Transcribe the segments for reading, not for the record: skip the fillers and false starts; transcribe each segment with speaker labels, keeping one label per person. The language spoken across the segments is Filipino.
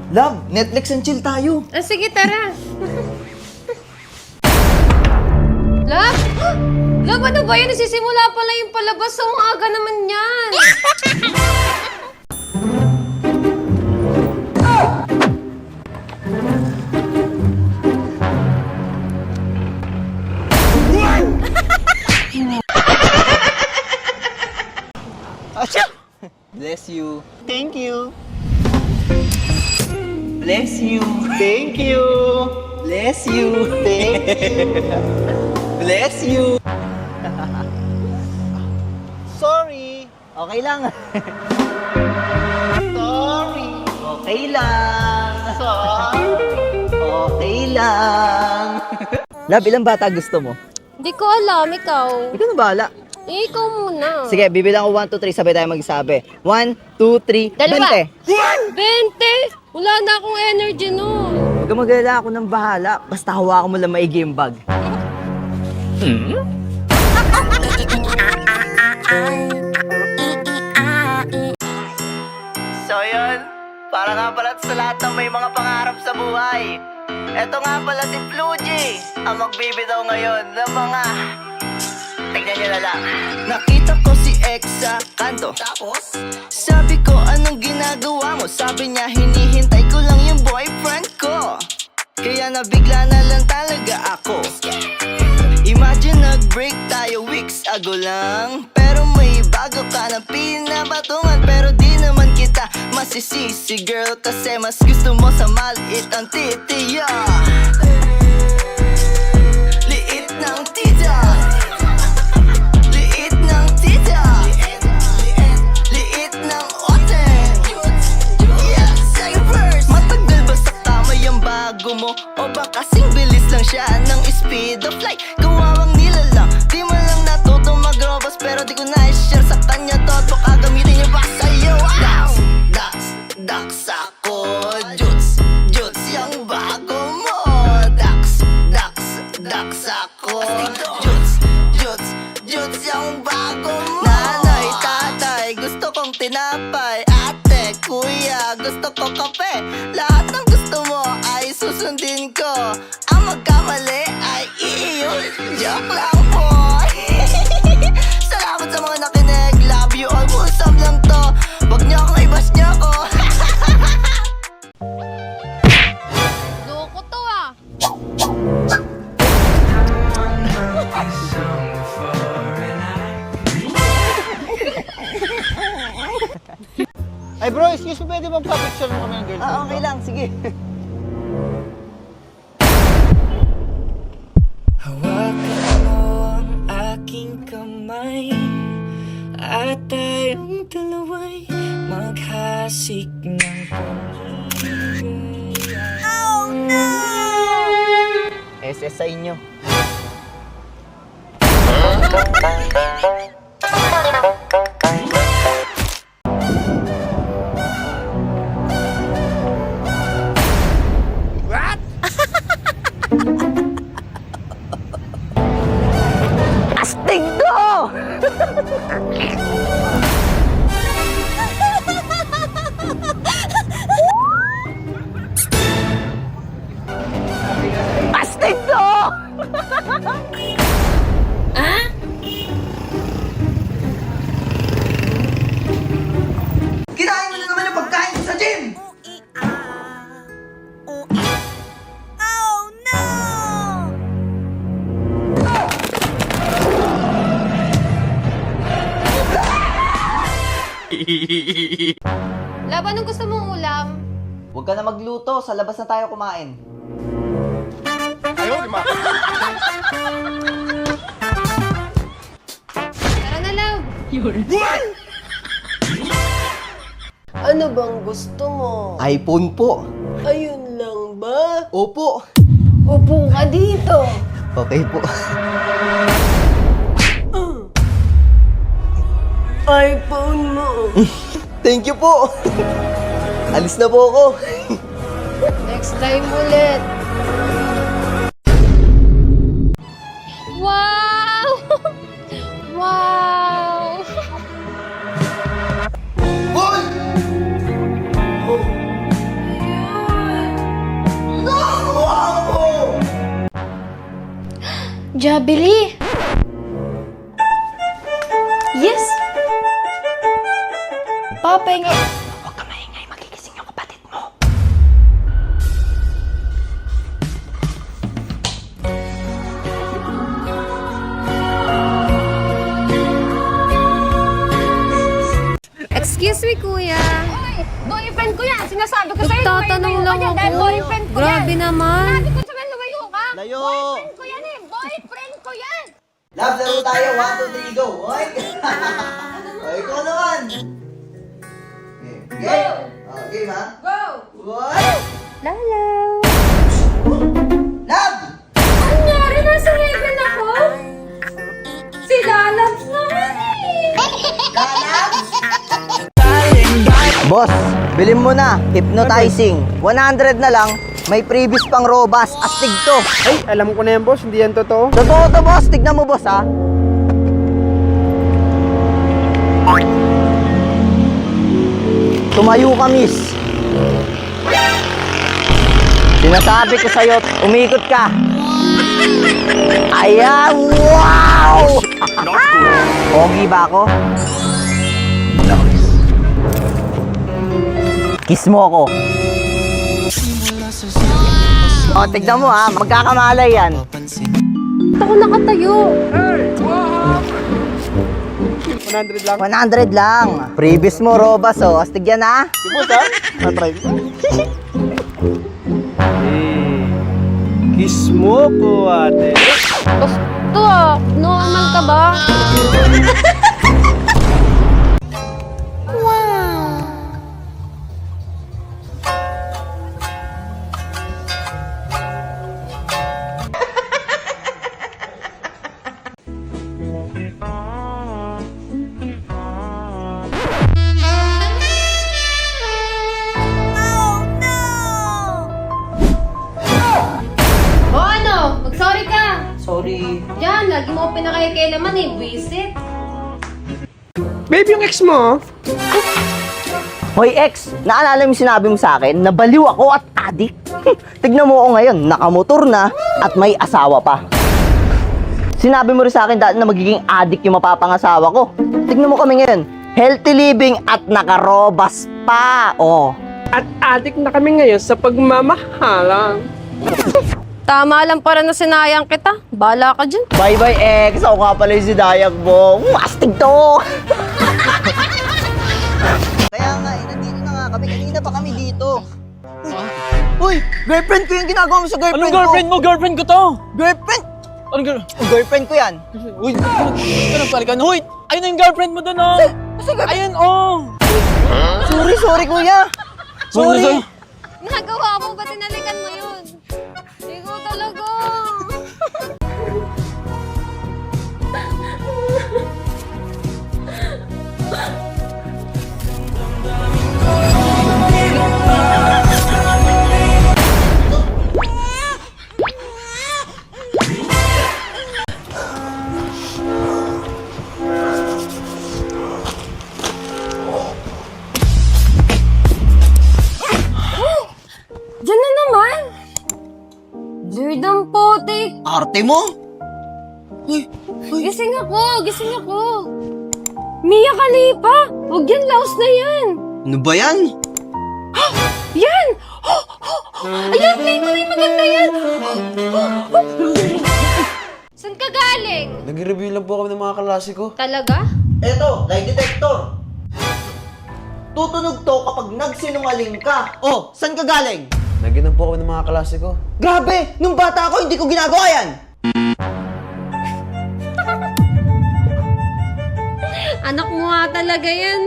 Speaker 1: Love, Netflix and chill tayo.
Speaker 2: Ah, sige, tara. Love? Love, ano ba yan? Nasisimula pala yung palabas. So, ang aga naman yan.
Speaker 1: Asya! Bless you.
Speaker 3: Thank you.
Speaker 1: Bless you.
Speaker 3: Thank you.
Speaker 1: Bless you.
Speaker 3: Thank you.
Speaker 1: Bless you.
Speaker 3: Sorry.
Speaker 1: Okay lang.
Speaker 3: Sorry.
Speaker 1: Okay lang.
Speaker 3: Sorry.
Speaker 1: Okay lang. Love, ilang bata gusto mo?
Speaker 2: Hindi ko alam, ikaw.
Speaker 1: Ikaw na bahala.
Speaker 2: Eh, ikaw muna.
Speaker 1: Sige, bibilang ko 1, 2, 3, sabay tayo magsabi. 1, 2, 3,
Speaker 2: Dalawa.
Speaker 1: 20.
Speaker 2: 20? Wala na akong energy nun.
Speaker 1: Huwag kang mag-alala, ako nang bahala. Basta hawakan mo lang maigi yung bag. So yun, para nga pala sa lahat ng may mga pangarap sa buhay. Eto nga pala si Flugy, ang magbibitaw ngayon ng mga... Tignan nyo na lang. Nakita ko si X sa kanto. Tapos, sabi ko, anong ginagawa mo? Sabi niya, hinihintay ko lang yung boyfriend ko. Kaya nabigla na lang talaga ako. Imagine nag-break tayo weeks ago lang. Pero may bago ka na pinapatungan. Pero di naman kita masisisi, girl. Kasi mas gusto mo sa maliit ang titiya. Liit ng tita. Liit ng tita. Liit ng ote. Yeah, say first. Matagal ba sa tama yung bago mo? O ba kasing bilis lang siya ng speed of light? Kawawang nilalang, di mo lang natutong mag-robos. Pero di ko na-share sa kanya to. At baka gamitin niya pa sa'yo. Wow! Dax ako. Juts yung bago mo. Dax ako. Juts yung bago mo. Nanay, tatay, gusto kong tinapay. Ate, kuya, gusto ko kape. Lahat ng gusto mo ay susundin ko. Ang magkamali ay iyon. Joke lang po. Salamat sa mga nakinig. Love you all. Wholesome lang to. Wag niyo akong ibas niyo ako.
Speaker 2: Loko to ah.
Speaker 3: Ay bro, excuse me, pwede bang pa-picture mo kami ng girlfriend ko?
Speaker 1: Okay lang, sige.
Speaker 4: Hawakan mo ang aking kamay at tayong dalawa'y maghasik ng pamilya. Oh no!
Speaker 1: SS sa inyo. Astig to! Astig to! Kinain mo na naman yung pagkain ko sa gym!
Speaker 2: Love, anong gusto mong ulam?
Speaker 1: Huwag ka na magluto, sa labas na tayo kumain.
Speaker 2: Tara na, love. Ano bang gusto mo?
Speaker 1: iPhone po.
Speaker 2: Ayun lang ba?
Speaker 1: Opo.
Speaker 2: Upo ka dito.
Speaker 1: Okay po.
Speaker 2: iPhone mo.
Speaker 1: Thank you po. Alis na po ako.
Speaker 2: Next time ulit. Wow! Wow!
Speaker 1: Boy!
Speaker 2: Jabili! Yes! Papahinga.
Speaker 1: Huwag ka maingay, magigising yung kapatid mo.
Speaker 2: Excuse me, kuya.
Speaker 5: Boyfriend ko yan! Sinasabi ko sa'yo,
Speaker 2: Nagtatanong
Speaker 5: lumayo
Speaker 2: lang
Speaker 5: ka dyan dahil
Speaker 2: ako.
Speaker 5: boyfriend ko
Speaker 2: Grabe
Speaker 5: yan!
Speaker 2: naman.
Speaker 5: Sinabi ko sa'yo, lumayo ka!
Speaker 3: Layo!
Speaker 5: Boyfriend ko yan eh! Boyfriend ko yan!
Speaker 1: Love, laro tayo. 1, 2, 3, go. Oy! Oy, ikaw naman. Game. Oh, game ha?
Speaker 5: Go!
Speaker 1: Oy!
Speaker 2: Lala.
Speaker 1: Love!
Speaker 2: Nangyari, nasa heaven ako? Si Lalabs naman eh.
Speaker 1: Boss, bilhin mo na. Hypnotizing. 100 na lang. May previous pang robust. Astig to.
Speaker 3: Ay, alam ko na yan, boss. Hindi yan totoo.
Speaker 1: Totoo to, boss. Tignan mo, boss, ha? Tumayo ka, miss. Sinasabi ko sa'yo, umikot ka. Ayan, wow! Pogi ba ako? Kiss mo ako. O, tignan mo ha, magkakamalay yan.
Speaker 2: Ako nakatayo.
Speaker 3: 100 lang.
Speaker 1: 100 lang. Previous mo, Robas, oh. Astig yan, ha?
Speaker 3: Si boss, ha? Na-try ko. Kiss mo ko, ate.
Speaker 2: Gusto ah. Normal ka ba? O ano? Mag-sorry ka.
Speaker 1: Sorry.
Speaker 2: Yan, lagi mo ako pinakaikialaman eh. Visit.
Speaker 3: Babe, yung ex mo,
Speaker 1: Hoy, ex, naalala mo yung sinabi mo sa akin na baliw ako at adik? Tignan mo ako ngayon, nakamotor na at may asawa pa. Sinabi mo rin sa akin dati na magiging adik yung mapapangasawa ko. Tignan mo kami ngayon, healthy living at nakarobas pa. Oh.
Speaker 6: At adik na kami ngayon sa pagmamahalan.
Speaker 2: Tama lang para na sinayang kita. Bala ka dyan.
Speaker 1: Bye-bye, ex. Ako nga pala yung si Dayak mo. Mastig to! Kaya nga, nandito na nga kami. Kanina pa kami dito. Uy, girlfriend ko yung ginagawa mo sa girlfriend
Speaker 6: Anong
Speaker 1: ko.
Speaker 6: girlfriend mo? Girlfriend ko to!
Speaker 1: Girlfriend?
Speaker 6: Anong girl?
Speaker 1: Girlfriend ko yan.
Speaker 6: Uy, anong palikan? Uy, ayun na yung girlfriend mo doon, oh! Ayun, oh!
Speaker 1: Sorry, kuya. Sorry.
Speaker 2: Nagawa mo ba tinalikan mo yun? Hindi ko talaga. Diyan na naman. Lord ang potik.
Speaker 1: Arte mo?
Speaker 2: Gising ako. Mia Khalifa. Huwag yan, laos na yan.
Speaker 1: Ano ba yan?
Speaker 2: Yan! Ayan, play mo na yung maganda yan. Saan ka galing?
Speaker 6: Nag-review lang po kami ng mga kalasi ko.
Speaker 2: Talaga?
Speaker 1: Eto, lie detector. Tutunog to kapag nagsinungaling ka. Oh, saan ka galing?
Speaker 6: Naginan po kami ng mga kalasi ko.
Speaker 1: Grabe! Nung bata ako, hindi ko ginagawa yan.
Speaker 2: Anak mo nga talaga yan.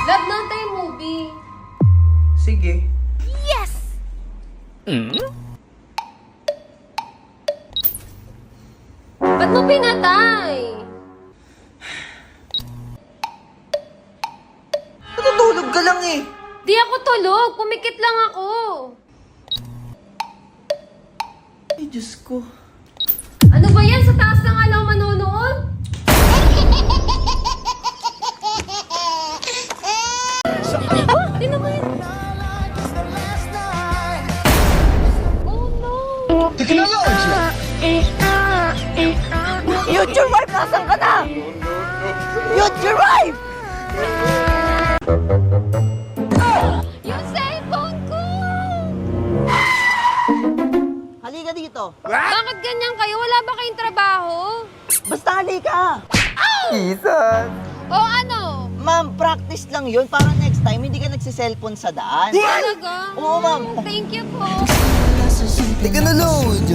Speaker 2: Love na tayo movie.
Speaker 1: Sige.
Speaker 2: Ba't mo pinatay?
Speaker 1: Natutulog ka lang eh.
Speaker 2: Di ako tulog. Pumikit lang ako.
Speaker 1: Ay, Diyos ko.
Speaker 2: Ano ba yan? Sa taas na nga lang manonood? Di naman.
Speaker 1: Future wife!
Speaker 2: Yung cellphone ko!
Speaker 1: Halika dito.
Speaker 2: Bakit ganyan kayo? Wala ba kayong trabaho?
Speaker 1: Basta halika. Jesus.
Speaker 2: O ano?
Speaker 1: Ma'am, practice lang yun para next time hindi ka nagsiselfon sa daan.
Speaker 2: Talaga?
Speaker 1: Oo, ma'am.
Speaker 2: Thank you po.
Speaker 1: Teka na load.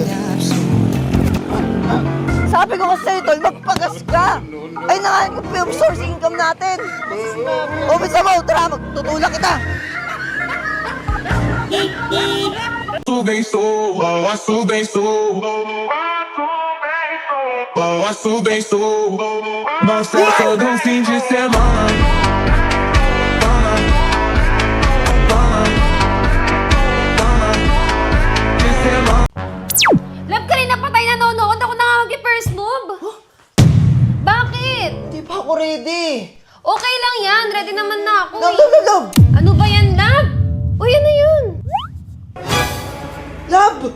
Speaker 1: Sabi ko kasi sa'yo, tol, magpagas ka. Ay, nakain ko pa yung source income natin. O, bisa mo, tara, magtutulak kita.
Speaker 7: Nossa, todo fim de semana.
Speaker 2: Love, kanina pa tayo nanonood. Ako na nga mag-first move. Bakit?
Speaker 1: Di pa ako ready.
Speaker 2: Okay lang yan. Ready naman na ako.
Speaker 1: Love,
Speaker 2: eh.
Speaker 1: love, love, love.
Speaker 2: Ano ba yan, love? Uy, ano yun?
Speaker 1: Love!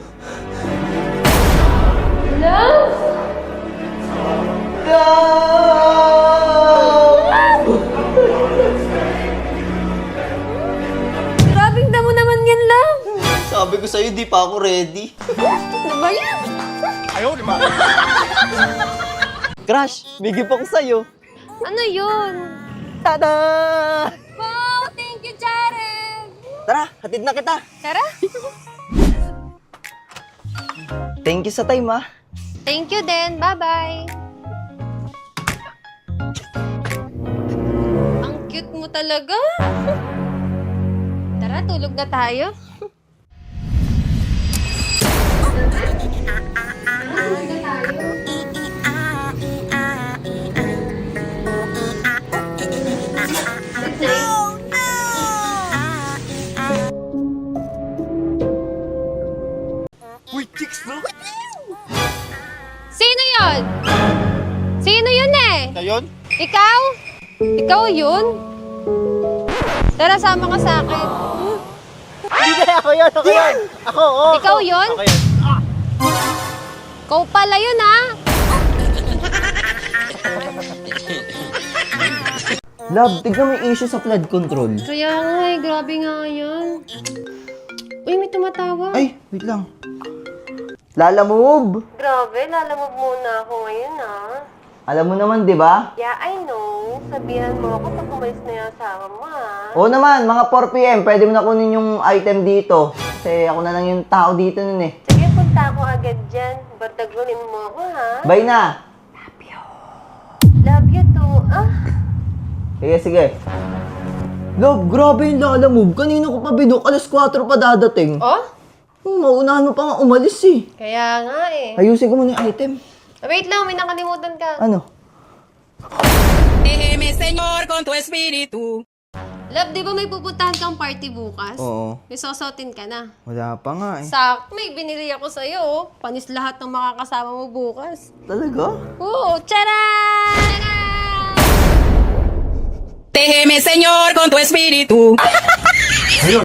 Speaker 2: Love? Grabing damo naman yan, love.
Speaker 1: Sabi ko sa'yo, di pa ako ready.
Speaker 2: Ano ba yan?
Speaker 1: Crush, may gift ako sa'yo.
Speaker 2: Ano yun?
Speaker 1: Tada!
Speaker 2: Wow, thank you, Jared.
Speaker 1: Tara, hatid na kita.
Speaker 2: Tara.
Speaker 1: Thank you sa time, ah.
Speaker 2: Thank you din. Bye-bye. Ang cute mo talaga. Tara, tulog na tayo. Sino yon? Sino yun eh?
Speaker 3: Ngayon?
Speaker 2: Ikaw? Ikaw yun? Tara, sama ka sa akin.
Speaker 3: Hindi na ako yan, ako yan. Ako, oo.
Speaker 2: Ikaw yun?
Speaker 3: Ako yan.
Speaker 2: Ikaw pala yun, ha?
Speaker 1: Love, tignan mo yung issue sa flood control.
Speaker 2: Kaya nga eh, grabe nga yan. Uy, may tumatawag.
Speaker 1: Ay, wait lang. Lala move!
Speaker 2: Grabe, lalamog muna ako ngayon, ha?
Speaker 1: Alam mo naman, di ba?
Speaker 2: Yeah, I know. Sabihan mo ako pag umalis na yung asawa mo, ha?
Speaker 1: Oo naman, mga 4 p.m. Pwede mo na kunin yung item dito. Kasi ako na lang yung tao dito nun eh.
Speaker 2: Sige, punta ako agad dyan. Bardagunin mo ako, ha?
Speaker 1: Bye na!
Speaker 2: Love you too, ah?
Speaker 1: Sige, sige. Love, grabe yung Lala move. Kanina ko pa binok, alas 4 pa dadating.
Speaker 2: Oh?
Speaker 1: Maunahan mo pa nga umalis eh.
Speaker 2: Kaya nga eh.
Speaker 1: Ayusin ko muna yung item.
Speaker 2: Wait lang, may nakalimutan ka.
Speaker 1: Ano?
Speaker 4: Déjeme, Señor, con tu espíritu.
Speaker 2: Love, di ba may pupuntahan kang party bukas?
Speaker 1: Oo.
Speaker 2: May susuotin ka na.
Speaker 1: Wala pa nga eh.
Speaker 2: Sakto, may binili ako sa'yo, oh. Panis lahat ng makakasama mo bukas.
Speaker 1: Talaga?
Speaker 2: Oo, tcharan!
Speaker 4: Déjeme, Señor, con tu espíritu.